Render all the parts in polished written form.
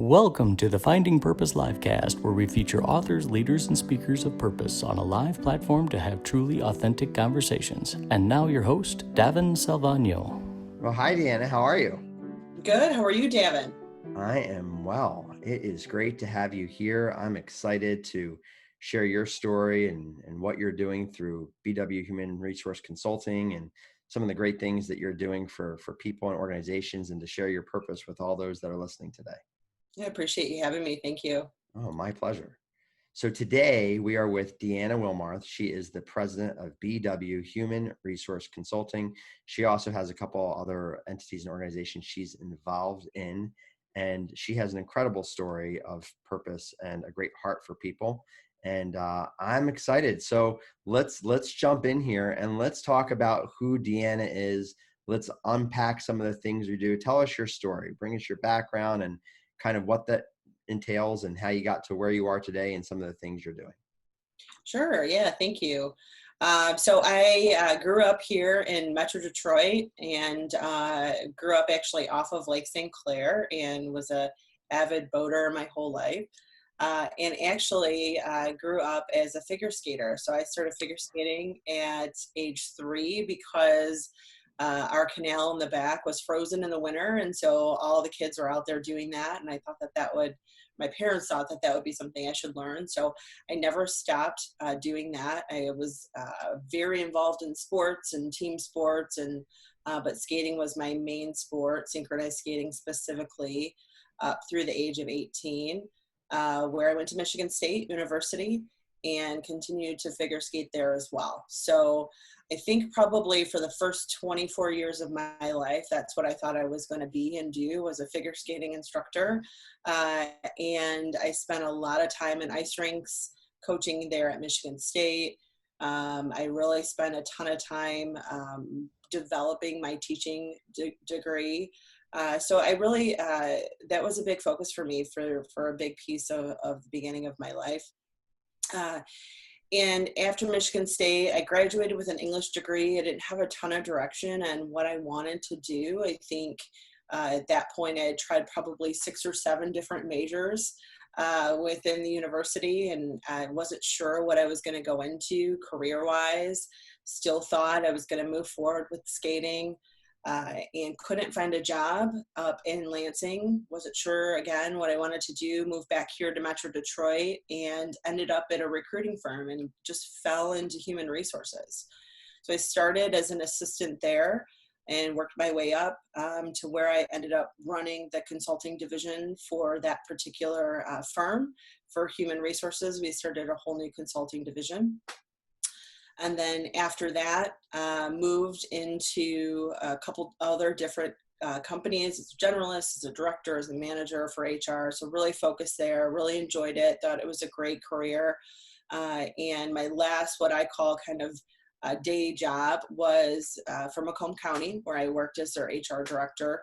Welcome to the Finding Purpose LiveCast, where we feature authors, leaders, and speakers of purpose on a live platform to have truly authentic conversations. And now your host, Davin Salvagno. Well, hi, Deanna. How are you? Good. How are you, Davin? I am well. It is great to have you here. I'm excited to share your story and what you're doing through BW Human Resource Consulting and some of the great things that you're doing for people and organizations, and to share your purpose with all those that are listening today. I appreciate you having me. Thank you. Oh, my pleasure. So today we are with Deanna Willmarth. She is the president of BW Human Resource Consulting. She also has a couple other entities and organizations she's involved in, and she has an incredible story of purpose and a great heart for people. And I'm excited. So let's jump in here and let's talk about who Deanna is. Let's unpack some of the things you do. Tell us your story. Bring us your background and kind of what that entails and how you got to where you are today and some of the things you're doing. Sure. Yeah. Thank you. So I grew up here in Metro Detroit and grew up actually off of Lake St. Clair and was a avid boater my whole life. And actually grew up as a figure skater. So I started figure skating at age 3 because our canal in the back was frozen in the winter. And so all the kids were out there doing that. And I thought my parents thought that would be something I should learn. So I never stopped doing that. I was very involved in sports and team sports, but skating was my main sport, synchronized skating specifically, up through the age of 18, where I went to Michigan State University and continued to figure skate there as well. So I think probably for the first 24 years of my life, that's what I thought I was going to be and do, was a figure skating instructor. And I spent a lot of time in ice rinks coaching there at Michigan State. I really spent a ton of time developing my teaching degree. So I really, that was a big focus for me for a big piece of the beginning of my life. And after Michigan State, I graduated with an English degree. I didn't have a ton of direction on what I wanted to do. I think at that point I had tried probably 6 or 7 different majors within the university, and I wasn't sure what I was going to go into career-wise. Still thought I was going to move forward with skating. And couldn't find a job up in Lansing. Wasn't sure again what I wanted to do. Moved back here to Metro Detroit and ended up at a recruiting firm and just fell into human resources. So I started as an assistant there and worked my way up to where I ended up running the consulting division for that particular firm for human resources. We started a whole new consulting division. And then after that, moved into a couple other different companies as a generalist, as a director, as a manager for HR. So really focused there, really enjoyed it, thought it was a great career. And my last, what I call kind of day job, was for Macomb County, where I worked as their HR director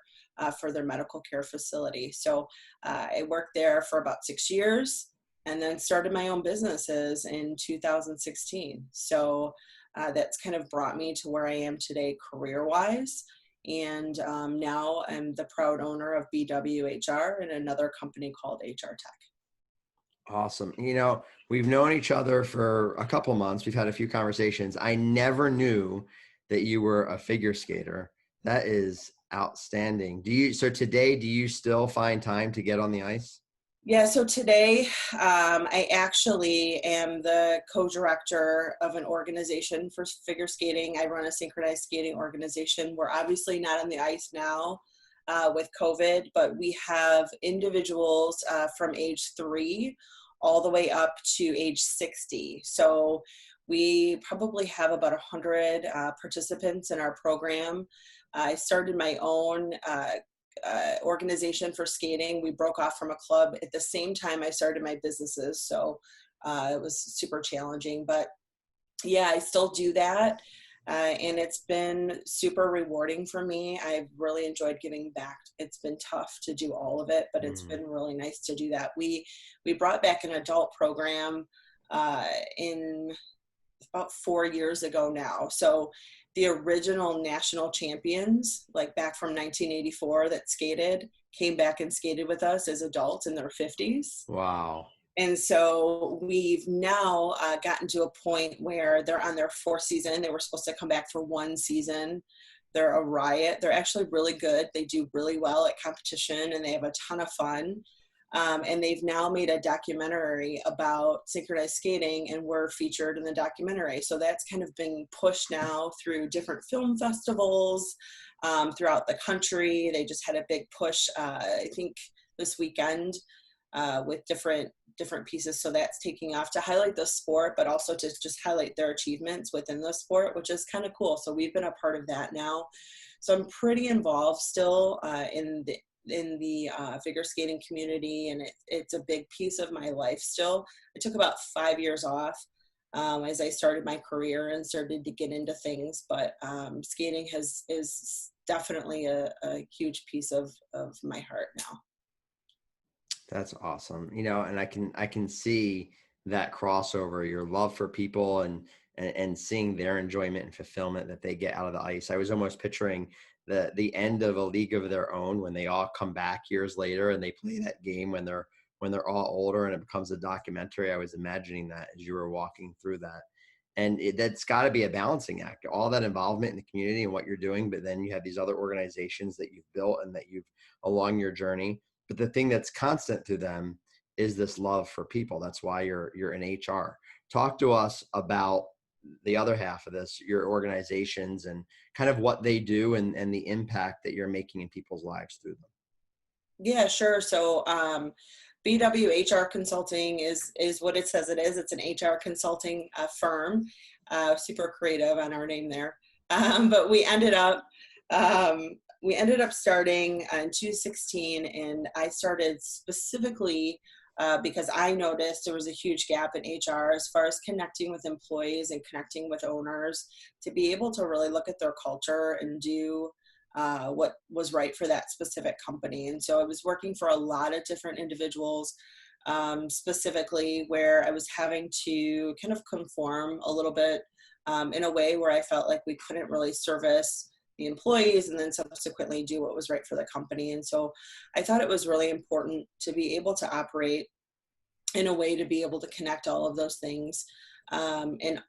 for their medical care facility. So I worked there for about 6 years, and then started my own businesses in 2016. So that's kind of brought me to where I am today career-wise. And now I'm the proud owner of BWHR and another company called HR Tech. Awesome. You know, we've known each other for a couple months. We've had a few conversations. I never knew that you were a figure skater. That is outstanding. So today, do you still find time to get on the ice? Yeah, so today I actually am the co-director of an organization for figure skating. I run a synchronized skating organization. We're obviously not on the ice now with COVID, but we have individuals from age 3 all the way up to age 60. So we probably have about 100 participants in our program. I started my own organization for skating. We broke off from a club at the same time I started my businesses. So it was super challenging, but yeah, I still do that. And it's been super rewarding for me. I've really enjoyed giving back. It's been tough to do all of it, but it's been really nice to do that. We brought back an adult program in about 4 years ago now. So the original national champions, like back from 1984 that skated, came back and skated with us as adults in their 50s. Wow. And so we've now gotten to a point where they're on their 4th season. They were supposed to come back for 1 season. They're a riot. They're actually really good. They do really well at competition, and they have a ton of fun. And they've now made a documentary about synchronized skating, and we're featured in the documentary. So that's kind of being pushed now through different film festivals throughout the country. They just had a big push, I think, this weekend with different pieces. So that's taking off to highlight the sport, but also to just highlight their achievements within the sport, which is kind of cool. So we've been a part of that now. So I'm pretty involved still in the figure skating community, and it's a big piece of my life still. I took about 5 years off as I started my career and started to get into things, but skating is definitely a huge piece of my heart now. That's awesome. And I can see that crossover, your love for people and seeing their enjoyment and fulfillment that they get out of the ice. I was almost picturing the end of A League of Their Own, when they all come back years later and they play that game when they're all older and it becomes a documentary. I was imagining that as you were walking through that. And that's got to be a balancing act, all that involvement in the community and what you're doing, but then you have these other organizations that you've built and that you've along your journey. But the thing that's constant through them is this love for people. That's why you're in HR. Talk to us about the other half of this, your organizations and kind of what they do and the impact that you're making in people's lives through them. Yeah, sure. So BW HR Consulting is what it says it is. It's an HR consulting firm, super creative on our name there. But we ended up starting in 2016, and I started specifically because I noticed there was a huge gap in HR as far as connecting with employees and connecting with owners to be able to really look at their culture and do what was right for that specific company. And so I was working for a lot of different individuals, specifically where I was having to kind of conform a little bit in a way where I felt like we couldn't really service the employees and then subsequently do what was right for the company. And so I thought it was really important to be able to operate in a way to be able to connect all of those things and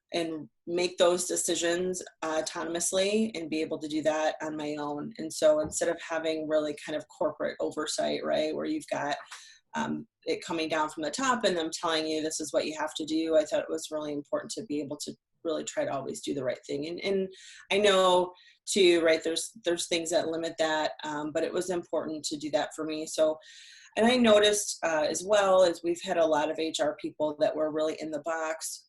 make those decisions autonomously and be able to do that on my own. And so instead of having really kind of corporate oversight, right, where you've got it coming down from the top and them telling you this is what you have to do, I thought it was really important to be able to really try to always do the right thing. And I know too, right, there's things that limit that, but it was important to do that for me. So, and I noticed as well as we've had a lot of HR people that were really in the box,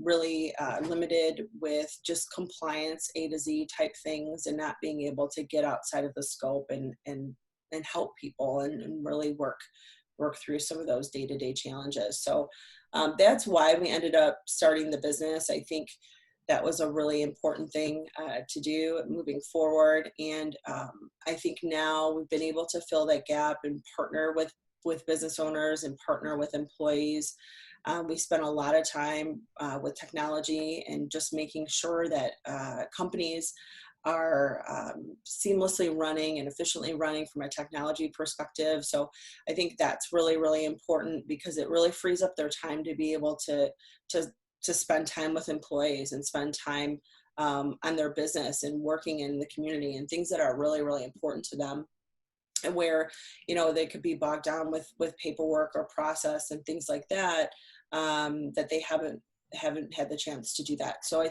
really limited with just compliance, A to Z type things, and not being able to get outside of the scope and help people and really work through some of those day-to-day challenges. So that's why we ended up starting the business. I think that was a really important thing to do moving forward. And I think now we've been able to fill that gap and partner with business owners and partner with employees. We spent a lot of time with technology and just making sure that companies are seamlessly running and efficiently running from a technology perspective. So I think that's really, really important because it really frees up their time to be able to spend time with employees and spend time on their business and working in the community and things that are really, really important to them, and where, they could be bogged down with paperwork or process and things like that, that they haven't had the chance to do that. So I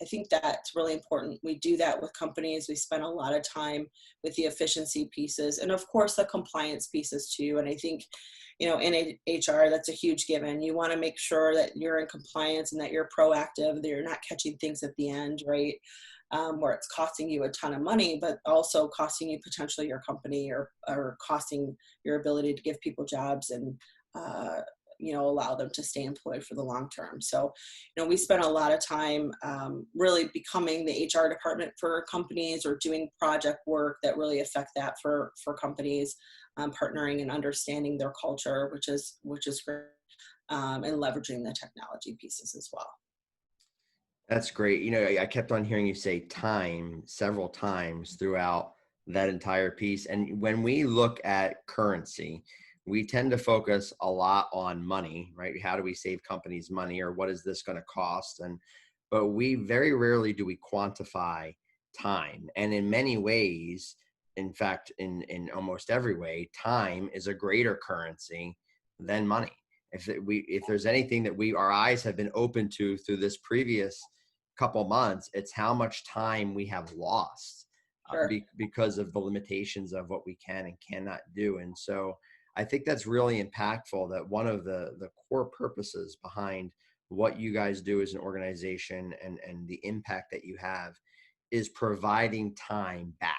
think that's really important. We do that with companies. We spend a lot of time with the efficiency pieces and of course the compliance pieces too. And I think, in HR, that's a huge given. You want to make sure that you're in compliance and that you're proactive, that you're not catching things at the end, right? Where it's costing you a ton of money, but also costing you potentially your company or costing your ability to give people jobs and, allow them to stay employed for the long term. So, we spent a lot of time really becoming the HR department for companies or doing project work that really affect that for companies, partnering and understanding their culture, which is great, and leveraging the technology pieces as well. That's great. You know, I kept on hearing you say time several times throughout that entire piece. And when we look at currency, we tend to focus a lot on money, right? How do we save companies money, or what is this going to cost? But we very rarely do we quantify time. And in many ways, in fact, in almost every way, time is a greater currency than money. If there's anything that our eyes have been open to through this previous couple months, it's how much time we have lost Sure. because of the limitations of what we can and cannot do. And so I think that's really impactful, that one of the core purposes behind what you guys do as an organization and the impact that you have is providing time back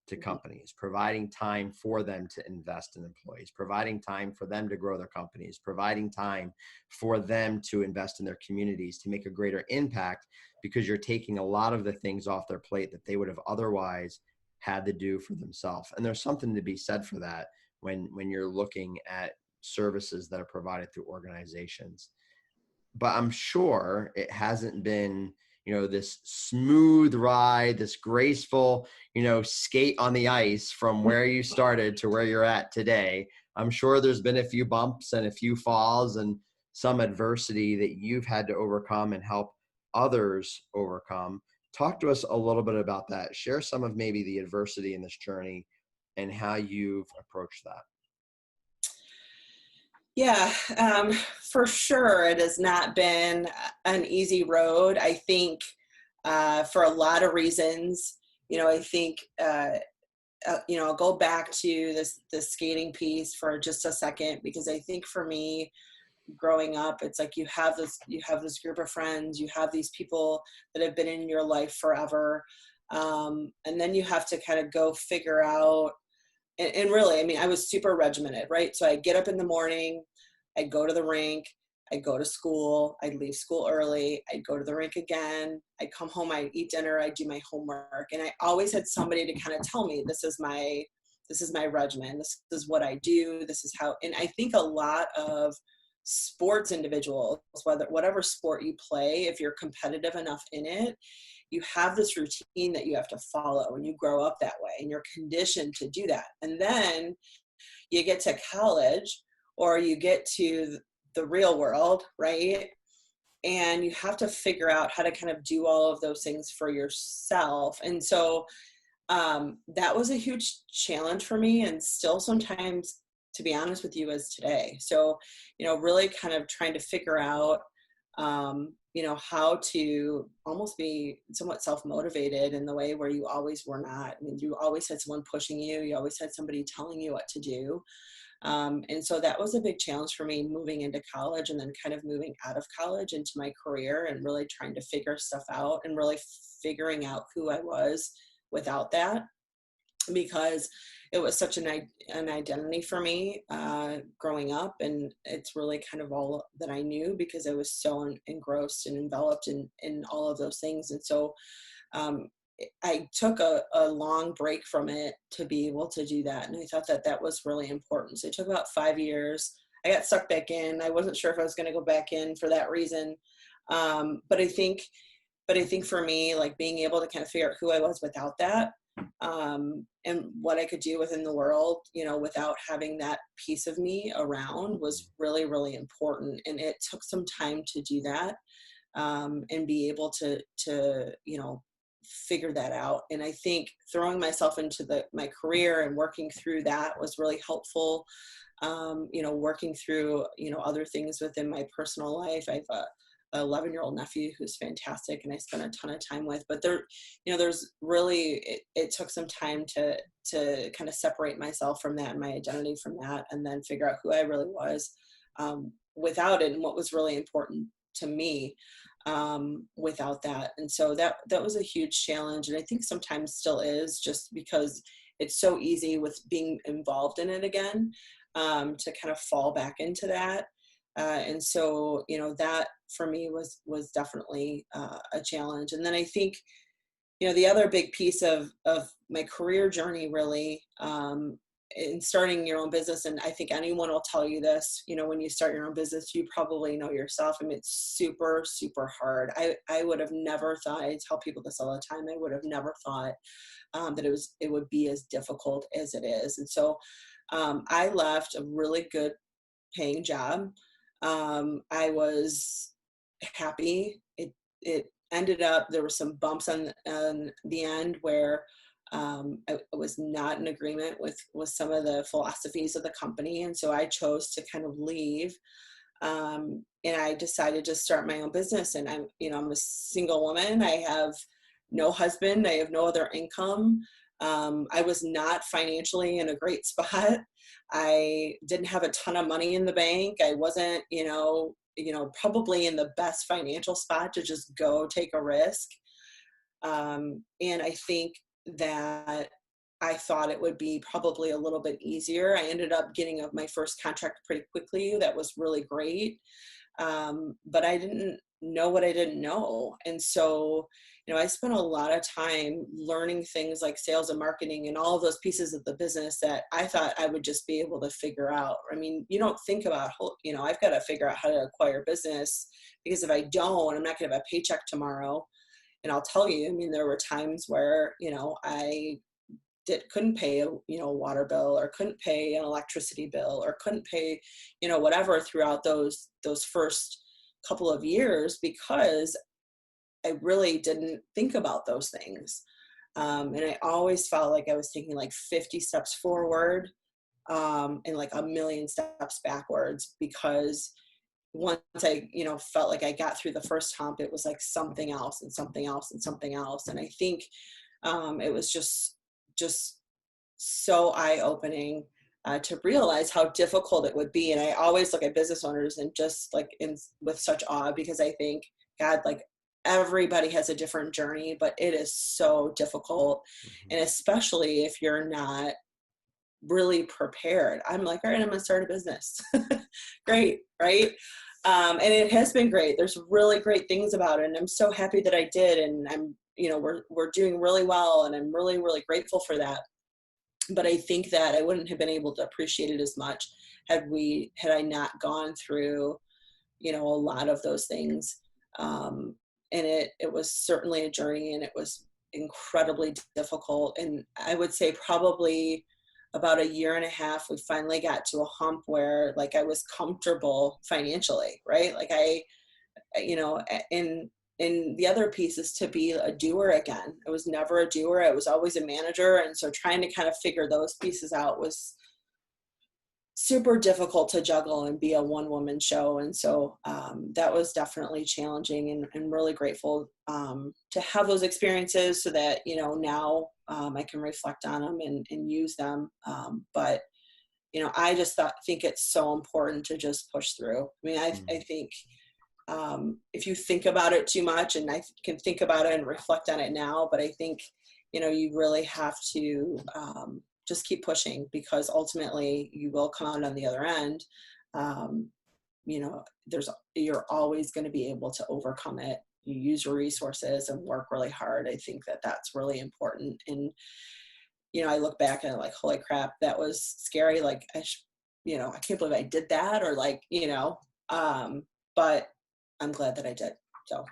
to companies, providing time for them to invest in employees, providing time for them to grow their companies, providing time for them to invest in their communities, to make a greater impact, because you're taking a lot of the things off their plate that they would have otherwise had to do for themselves. And there's something to be said for that when you're looking at services that are provided through organizations. But I'm sure it hasn't been, this smooth ride, this graceful, skate on the ice from where you started to where you're at today. I'm sure there's been a few bumps and a few falls and some adversity that you've had to overcome and help others overcome. Talk to us a little bit about that. Share some of maybe the adversity in this journey and how you've approached that. Yeah, for sure. It has not been an easy road. I think for a lot of reasons, I think, I'll go back to the skating piece for just a second, because I think for me, growing up, it's like you have this group of friends, you have these people that have been in your life forever. And then you have to kind of go figure out, and really, I mean, I was super regimented, right? So I get up in the morning, I'd go to the rink, I'd go to school, I'd leave school early, I'd go to the rink again, I'd come home, I'd eat dinner, I'd do my homework. And I always had somebody to kind of tell me, this is my regimen, this is what I do, this is how. And I think a lot of sports individuals, whatever sport you play, if you're competitive enough in it, you have this routine that you have to follow, and you grow up that way and you're conditioned to do that. And then you get to college, or you get to the real world, right? And you have to figure out how to kind of do all of those things for yourself. And so that was a huge challenge for me, and still sometimes, to be honest with you, is today. So, really kind of trying to figure out, how to almost be somewhat self-motivated in the way where you always were not. I mean, you always had someone pushing you. You always had somebody telling you what to do. And so that was a big challenge for me, moving into college and then kind of moving out of college into my career, and really trying to figure stuff out and really figuring out who I was without that, because it was such an identity for me growing up. And it's really kind of all that I knew, because I was so engrossed and enveloped in all of those things. And so I took a long break from it to be able to do that. And I thought that was really important. So it took about 5 years. I got sucked back in. I wasn't sure if I was going to go back in for that reason. But I think for me, like, being able to kind of figure out who I was without that, and what I could do within the world, without having that piece of me around, was really, really important. And it took some time to do that, and be able to figure that out. And I think throwing myself into my career and working through that was really helpful. Working through, other things within my personal life. I have a 11-year-old nephew who's fantastic, and I spent a ton of time with, but there's really, it took some time to kind of separate myself from that and my identity from that, and then figure out who I really was without it, and what was really important to me without that. And so that was a huge challenge, and I think sometimes still is, just because it's so easy with being involved in it again, to kind of fall back into that. And so, that for me was definitely a challenge. And then I think, the other big piece of my career journey really in starting your own business, and I think anyone will tell you this, when you start your own business, you probably know yourself. I mean, it's super, super hard. I would have never thought, I tell people this all the time, I would have never thought that it would be as difficult as it is. And so I left a really good paying job. I was happy. It ended up, there were some bumps on the end where I was not in agreement with some of the philosophies of the company. And so I chose to kind of leave. And I decided to start my own business. And I'm a single woman. I have no husband. I have no other income. I was not financially in a great spot. I didn't have a ton of money in the bank. I wasn't, probably in the best financial spot to just go take a risk. And I think that I thought it would be probably a little bit easier. I ended up getting my first contract pretty quickly. That was really great. But I didn't know what I didn't know. And so, I spent a lot of time learning things like sales and marketing and all of those pieces of the business that I thought I would just be able to figure out. I mean, you don't think about, I've got to figure out how to acquire business, because if I don't, I'm not going to have a paycheck tomorrow. And I'll tell you, I mean, there were times where, I couldn't pay a water bill, or couldn't pay an electricity bill, or couldn't pay, whatever throughout those first couple of years, because I really didn't think about those things. And I always felt like I was taking like 50 steps forward and like a million steps backwards, because once I, felt like I got through the first hump, it was like something else and something else and something else. And I think it was just so eye-opening to realize how difficult it would be. And I always look at business owners and just like with such awe, because I think, God, like everybody has a different journey, but it is so difficult. And especially if you're not really prepared. I'm like, all right, I'm going to start a business. Great. Right. And it has been great. There's really great things about it. And I'm so happy that I did. And I'm, we're doing really well. And I'm really, really grateful for that. But I think that I wouldn't have been able to appreciate it as much had I not gone through, a lot of those things. And it was certainly a journey, and it was incredibly difficult. And I would say probably about a year and a half, we finally got to a hump where like I was comfortable financially, right? Like and the other piece is to be a doer again. I was never a doer. I was always a manager. And so trying to kind of figure those pieces out was super difficult to juggle and be a one-woman show. And so that was definitely challenging, and really grateful to have those experiences so that, now I can reflect on them and use them. But, I just think it's so important to just push through. I mean, I think if you think about it too much, and I can think about it and reflect on it now, but I think, you really have to just keep pushing, because ultimately you will come out on the other end. You're always going to be able to overcome it. You use your resources and work really hard. I think that that's really important. And, I look back and I'm like, holy crap, that was scary. Like, I can't believe I did that, or like, but I'm glad that I did. So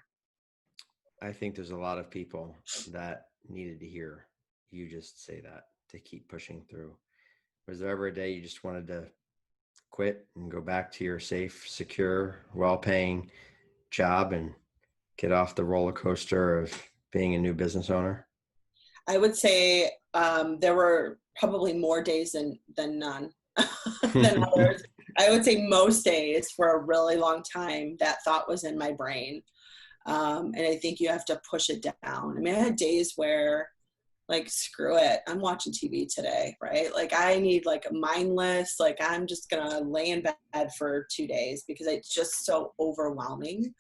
I think there's a lot of people that needed to hear you just say that, to keep pushing through. Was there ever a day you just wanted to quit and go back to your safe, secure, well-paying job and get off the roller coaster of being a new business owner? I would say there were probably more days than none than others. I would say most days for a really long time that thought was in my brain. And I think you have to push it down. I mean, I had days where like, screw it, I'm watching TV today, right? Like I need like a mindless, like I'm just gonna lay in bed for 2 days because it's just so overwhelming.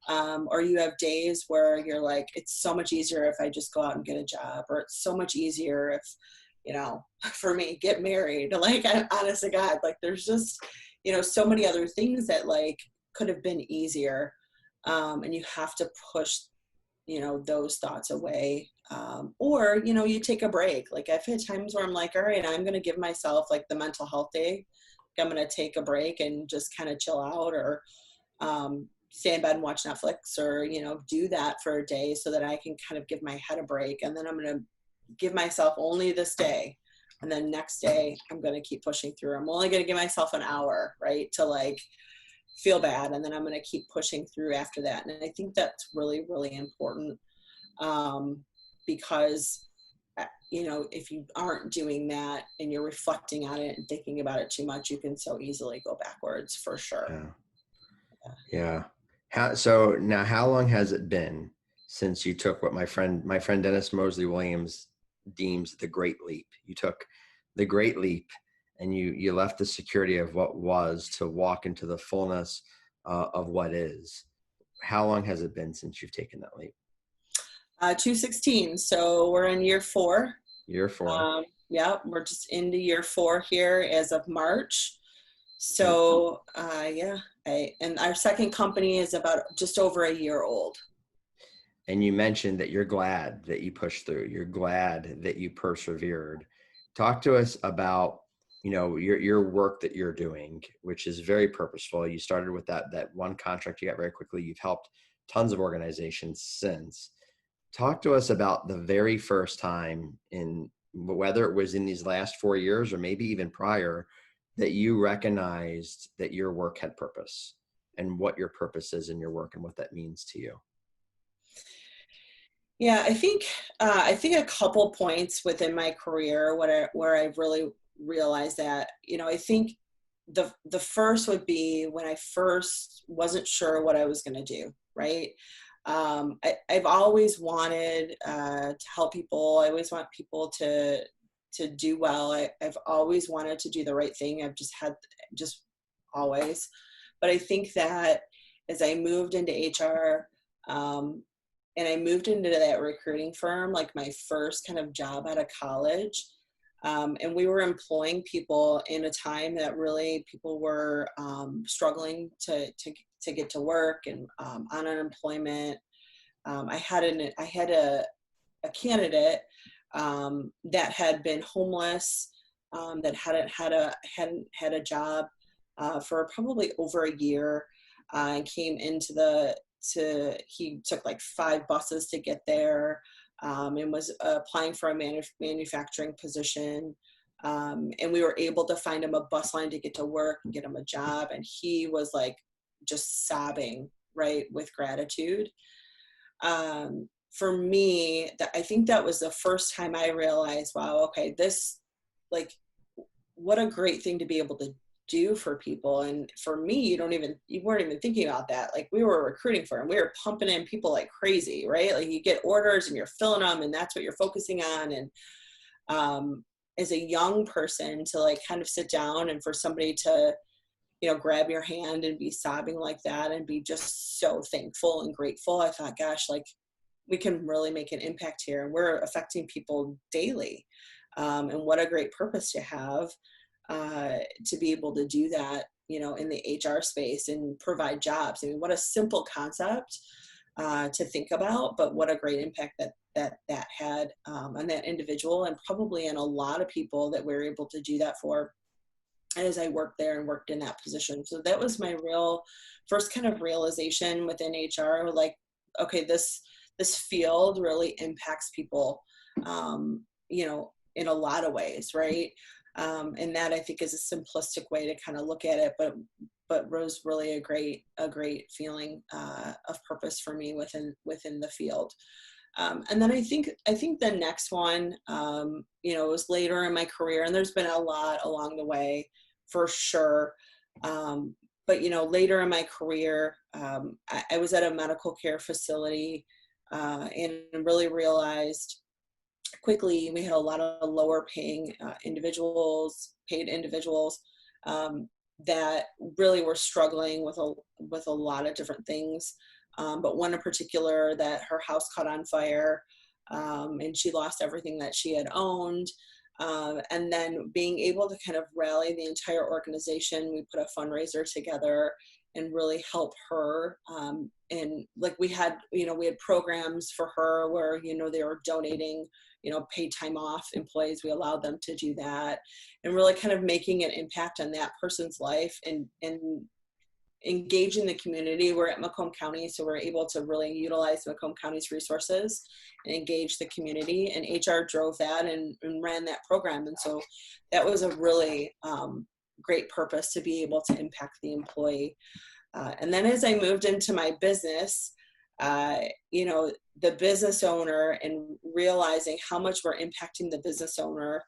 Or you have days where you're like, it's so much easier if I just go out and get a job, or it's so much easier if, for me, get married. Like, honest to God, like there's just, so many other things that like could have been easier. And you have to push, those thoughts away. Or, you know, you take a break. Like I've had times where I'm like, all right, I'm going to give myself like the mental health day. I'm going to take a break and just kind of chill out, or stay in bed and watch Netflix, or, you know, do that for a day so that I can kind of give my head a break. And then I'm going to give myself only this day. And then next day I'm going to keep pushing through. I'm only going to give myself an hour, right, to like feel bad. And then I'm going to keep pushing through after that. And I think that's really, really important. Because, you know, if you aren't doing that and you're reflecting on it and thinking about it too much, you can so easily go backwards, for sure. Yeah. So now how long has it been since you took what my friend Dennis Mosley Williams deems the great leap? You took the great leap and you left the security of what was to walk into the fullness of what is. How long has it been since you've taken that leap? 2016. So we're in year 4. Year 4. Yeah, we're just into year 4 here as of March. So and our second company is about just over a year old. And you mentioned that you're glad that you pushed through. You're glad that you persevered. Talk to us about, you know, your work that you're doing, which is very purposeful. You started with that one contract you got very quickly. You've helped tons of organizations since. Talk to us about the very first time, in whether it was in these last 4 years or maybe even prior, that you recognized that your work had purpose, and what your purpose is in your work and what that means to you. Yeah, I think a couple points within my career where I've really realized that, you know, I think the first would be when I first wasn't sure what I was going to do, right? I've always wanted to help people. I always want people to do well. I've always wanted to do the right thing. I've just always. But I think that as I moved into HR, and I moved into that recruiting firm, like my first kind of job out of college, and we were employing people in a time that really people were struggling to get to work and on unemployment. I had a candidate that had been homeless, that hadn't had a job for probably over a year, and came into he took like 5 buses to get there, and was applying for a manufacturing position. And we were able to find him a bus line to get to work and get him a job. And he was like just sobbing, right, with gratitude. For me, I think that was the first time I realized, wow, okay, this, like, what a great thing to be able to do for people. And for me, you weren't even thinking about that. Like, we were recruiting for him. We were pumping in people like crazy, right? Like, you get orders and you're filling them, and that's what you're focusing on. And as a young person, to like kind of sit down and for somebody to, you know, grab your hand and be sobbing like that and be just so thankful and grateful, I thought, gosh, like, we can really make an impact here, and we're affecting people daily. And what a great purpose to have, to be able to do that, you know, in the HR space and provide jobs. I mean, what a simple concept to think about, but what a great impact that had on that individual, and probably in a lot of people that we're able to do that for as I worked there and worked in that position. So that was my real first kind of realization within HR, like, okay, this field really impacts people, you know, in a lot of ways, right? And that, I think, is a simplistic way to kind of look at it, but was really a great feeling of purpose for me within the field. And then I think the next one, you know, was later in my career, and there's been a lot along the way for sure. But, you know, later in my career, I was at a medical care facility, and really realized quickly we had a lot of lower paying paid individuals that really were struggling with a lot of different things. But one in particular, that her house caught on fire, and she lost everything that she had owned. And then being able to kind of rally the entire organization, we put a fundraiser together and really help her. And like we had programs for her where, they were donating, paid time off employees. We allowed them to do that, and really kind of making an impact on that person's life and engaging the community. We're at Macomb County, so we're able to really utilize Macomb County's resources and engage the community, and HR drove that and ran that program. And so that was a really great purpose to be able to impact the employee. And then as I moved into my business, the business owner, and realizing how much we're impacting the business owner,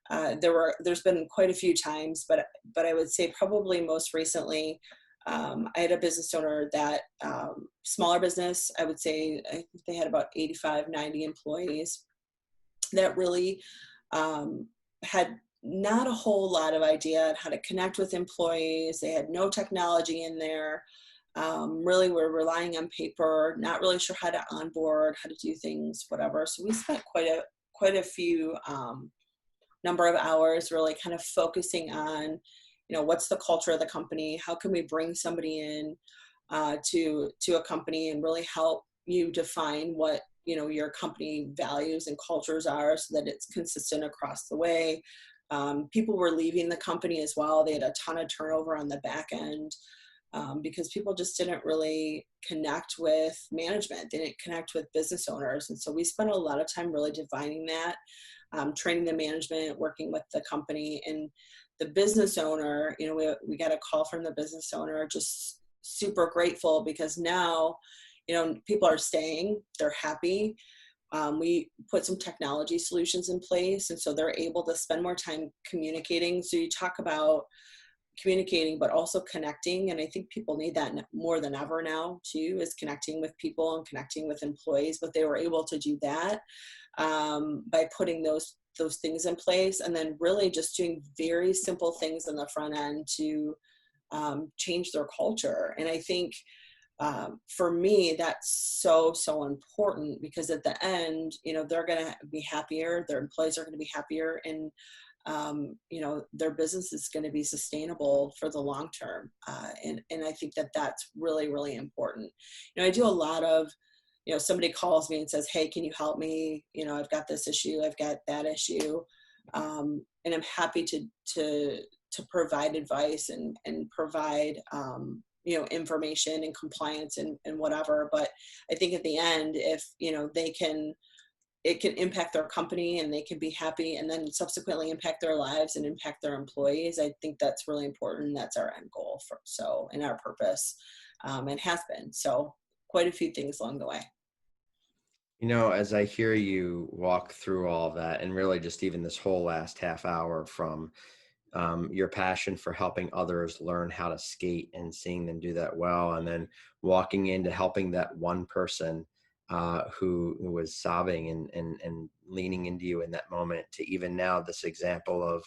there's been quite a few times, but I would say probably most recently, I had a business owner that, smaller business, I would say, I think they had about 85, 90 employees, that really had not a whole lot of idea on how to connect with employees. They had no technology in there. Really were relying on paper, not really sure how to onboard, how to do things, whatever. So we spent quite a few number of hours really kind of focusing on, what's the culture of the company? How can we bring somebody in to a company and really help you define what, your company values and cultures are, so that it's consistent across the way. People were leaving the company as well. They had a ton of turnover on the back end because people just didn't really connect with management. They didn't connect with business owners. And so we spent a lot of time really defining that, training the management, working with the company. And the business owner, we got a call from the business owner, just super grateful, because now, people are staying, they're happy. We put some technology solutions in place, and so they're able to spend more time communicating. So you talk about communicating, but also connecting. And I think people need that more than ever now too, is connecting with people and connecting with employees. But they were able to do that by putting those things in place, and then really just doing very simple things on the front end to change their culture. And I think for me, that's so important, because at the end, they're going to be happier, their employees are going to be happier, and their business is going to be sustainable for the long term. And I think that that's really, really important. I do a lot of, somebody calls me and says, hey, can you help me? I've got this issue, I've got that issue. And I'm happy to provide advice and provide, information and compliance and whatever. But I think at the end, if, it can impact their company and they can be happy, and then subsequently impact their lives and impact their employees. I think that's really important. That's our end goal and our purpose, and has been. So quite a few things along the way. As I hear you walk through all of that, and really just even this whole last half hour, from your passion for helping others learn how to skate and seeing them do that well, and then walking into helping that one person who was sobbing and leaning into you in that moment, to even now this example of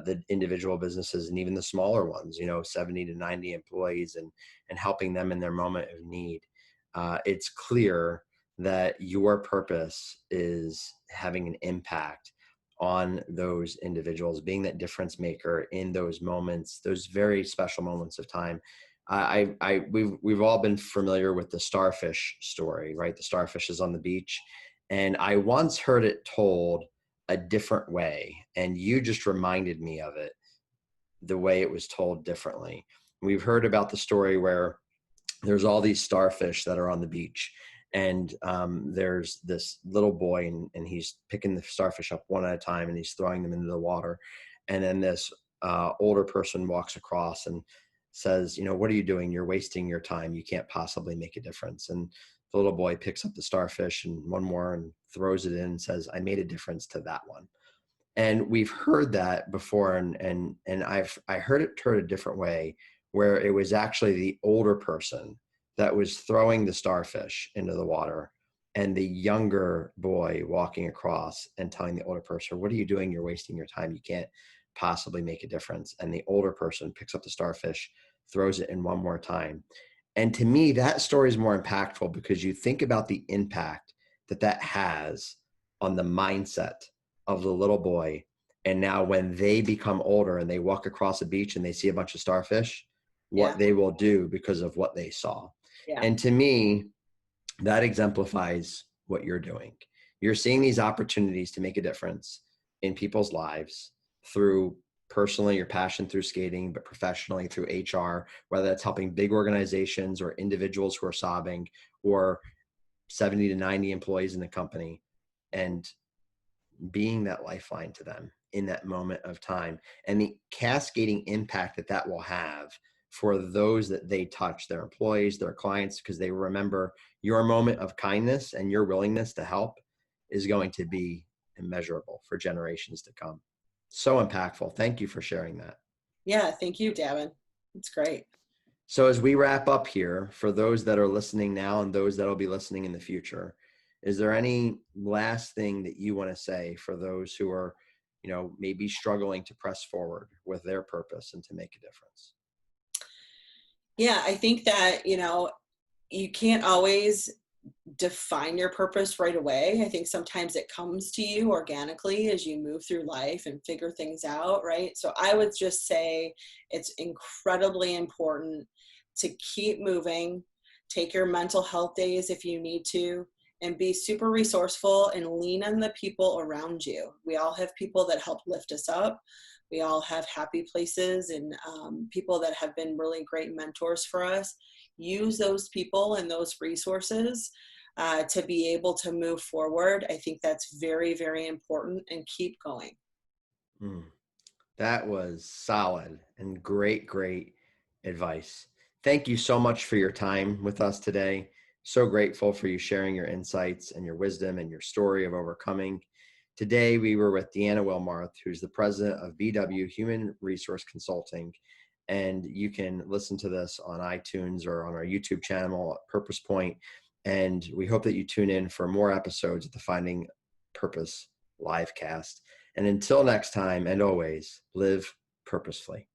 the individual businesses and even the smaller ones, 70 to 90 employees, and helping them in their moment of need. It's clear that your purpose is having an impact on those individuals, being that difference maker in those moments, those very special moments of time. We've all been familiar with the starfish story, right? The starfish is on the beach, and I once heard it told a different way, and you just reminded me of it, the way it was told differently. We've heard about the story where there's all these starfish that are on the beach, and there's this little boy, and he's picking the starfish up one at a time, and he's throwing them into the water. And then this older person walks across and says, what are you doing? You're wasting your time. You can't possibly make a difference. And the little boy picks up the starfish and one more and throws it in and says, I made a difference to that one. And we've heard that before. And I heard it a different way, where it was actually the older person that was throwing the starfish into the water, and the younger boy walking across and telling the older person, what are you doing? You're wasting your time. You can't possibly make a difference. And the older person picks up the starfish, throws it in one more time. And to me, that story is more impactful, because you think about the impact that has on the mindset of the little boy. And now when they become older and they walk across a beach and they see a bunch of starfish, Yeah. what they will do because of what they saw. Yeah. And to me, that exemplifies what you're doing. You're seeing these opportunities to make a difference in people's lives through personally your passion through skating, but professionally through HR, whether that's helping big organizations or individuals who are sobbing, or 70 to 90 employees in the company, and being that lifeline to them in that moment of time, and the cascading impact that that will have for those that they touch, their employees, their clients, because they remember your moment of kindness and your willingness to help is going to be immeasurable for generations to come. So impactful. Thank you for sharing that. Yeah. Thank you, Davin. It's great. So as we wrap up here, for those that are listening now and those that will be listening in the future, is there any last thing that you want to say for those who are, maybe struggling to press forward with their purpose and to make a difference? Yeah, I think that, you can't always define your purpose right away. I think sometimes it comes to you organically as you move through life and figure things out, right? So I would just say it's incredibly important to keep moving, take your mental health days if you need to, and be super resourceful and lean on the people around you. We all have people that help lift us up. We all have happy places and people that have been really great mentors for us. Use those people and those resources to be able to move forward. I think that's very, very important, and keep going. That was solid and great advice. Thank you so much for your time with us today. So grateful for you sharing your insights and your wisdom and your story of overcoming. Today, we were with Deanna Willmarth, who's the president of BW Human Resource Consulting. And you can listen to this on iTunes or on our YouTube channel at Purpose Point. And we hope that you tune in for more episodes of the Finding Purpose LiveCast. And until next time, and always, live purposefully.